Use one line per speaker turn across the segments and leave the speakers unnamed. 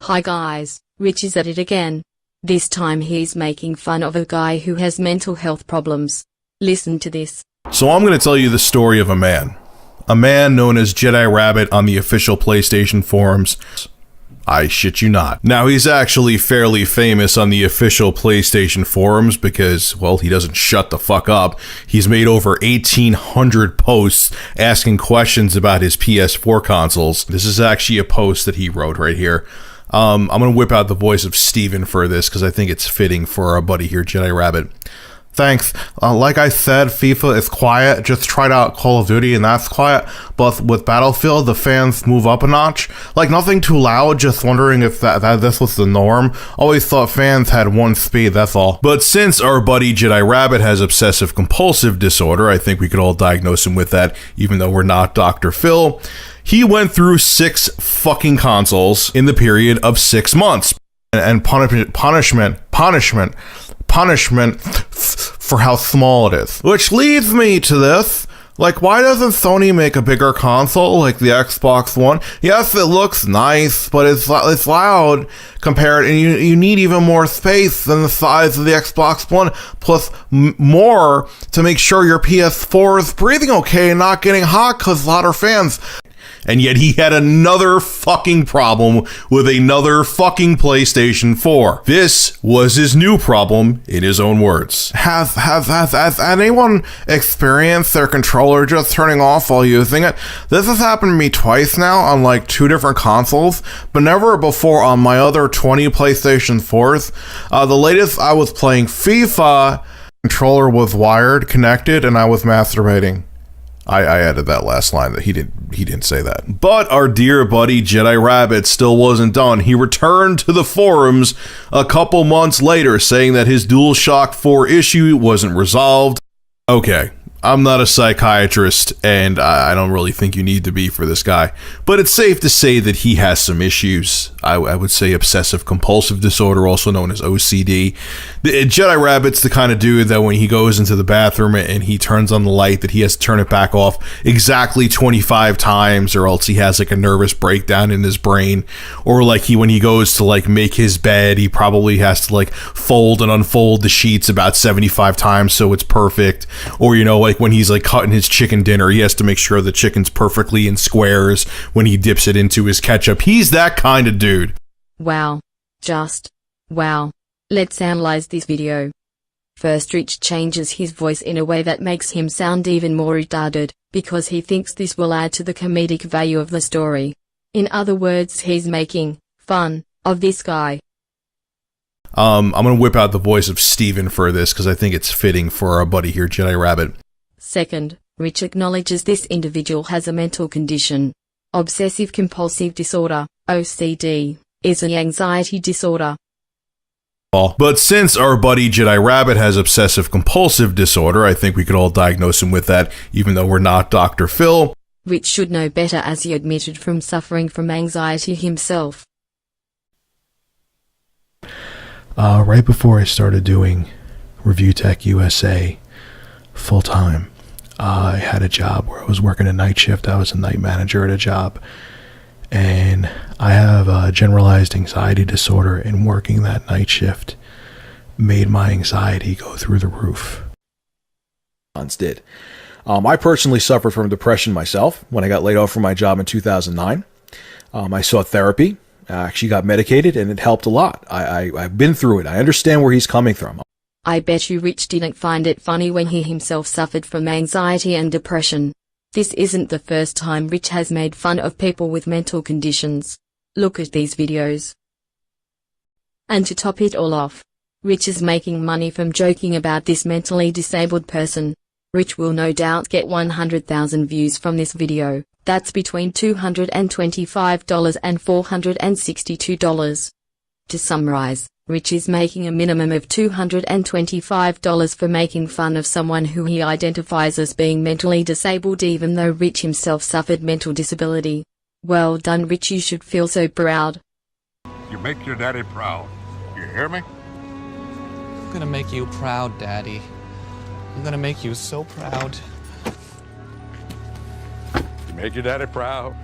Hi guys, Rich is at it again. This time he's making fun of a guy who has mental health problems. Listen to this.
So I'm going to tell you the story of a man. A man known as Jedi Rabbit on the official PlayStation forums. I shit you not. Now, he's actually fairly famous on the official PlayStation forums because, well, he doesn't shut the fuck up. He's made over 1,800 posts asking questions about his PS4 consoles. This is actually a post that he wrote right here. I'm going to whip out the voice of Steven for this because I think it's fitting for our buddy here, Jedi Rabbit. Thanks. Like I said, FIFA is quiet. Just tried out Call of Duty and that's quiet. But with Battlefield, the fans move up a notch. Like nothing too loud, just wondering if this was the norm. Always thought fans had one speed, that's all. But since our buddy Jedi Rabbit has obsessive compulsive disorder, I think we could all diagnose him with that, even though we're not Dr. Phil. He went through 6 fucking consoles in the period of 6 months. And punishment for how small it is. Which leads me to this. Like, why doesn't Sony make a bigger console like the Xbox One? Yes, it looks nice, but it's loud compared, and you need even more space than the size of the Xbox One, plus more to make sure your PS4 is breathing okay and not getting hot because louder fans. And yet he had another fucking problem with another fucking PlayStation 4. This was his new problem, in his own words. Has anyone experienced their controller just turning off while using it? This has happened to me twice now on like 2 different consoles, but never before on my other 20 PlayStation 4s. The latest I was playing FIFA, controller was wired, connected, and I was masturbating. I added that last line that he didn't say that. But our dear buddy Jedi Rabbit still wasn't done. He returned to the forums a couple months later saying that his DualShock 4 issue wasn't resolved. Okay, I'm not a psychiatrist, and I don't really think you need to be for this guy, but it's safe to say that he has some issues. I would say obsessive compulsive disorder, also known as OCD. Jedi Rabbit's the kind of dude that when he goes into the bathroom and he turns on the light, that he has to turn it back off exactly 25 times, or else he has like a nervous breakdown in his brain. Or like when he goes to like make his bed, he probably has to like fold and unfold the sheets about 75 times so it's perfect. Or, you know, like when he's like cutting his chicken dinner, he has to make sure the chicken's perfectly in squares when he dips it into his ketchup. He's that kind of dude.
Wow. Just wow. Let's analyze this video. First, Rich changes his voice in a way that makes him sound even more retarded, because he thinks this will add to the comedic value of the story. In other words, he's making fun of this guy.
I'm gonna whip out the voice of Steven for this because I think it's fitting for our buddy here, Jedi Rabbit.
Second, Rich acknowledges this individual has a mental condition. Obsessive compulsive disorder, OCD, is an anxiety disorder.
But since our buddy Jedi Rabbit has obsessive compulsive disorder, I think we could all diagnose him with that, even though we're not Dr. Phil.
Rich should know better, as he admitted from suffering from anxiety himself.
Right before I started doing ReviewTechUSA full-time, I had a job where I was working a night shift. I was a night manager at a job. And I have a generalized anxiety disorder, and working that night shift made my anxiety go through the roof.
Did. I personally suffered from depression myself when I got laid off from my job in 2009. I sought therapy. I actually got medicated, and it helped a lot. I've been through it. I understand where he's coming from.
I bet you Rich didn't find it funny when he himself suffered from anxiety and depression. This isn't the first time Rich has made fun of people with mental conditions. Look at these videos. And to top it all off, Rich is making money from joking about this mentally disabled person. Rich will no doubt get 100,000 views from this video. That's between $225 and $462. To summarize, Rich is making a minimum of $225 for making fun of someone who he identifies as being mentally disabled, even though Rich himself suffered mental disability. Well done, Rich, you should feel so proud.
You make your daddy proud. You hear me?
I'm gonna make you proud, Daddy. I'm gonna make you so proud.
You make your daddy proud.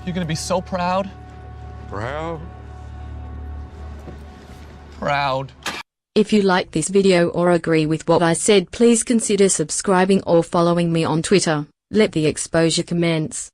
You're gonna be so proud.
Proud?
Proud.
If you like this video or agree with what I said, please consider subscribing or following me on Twitter. Let the exposure commence.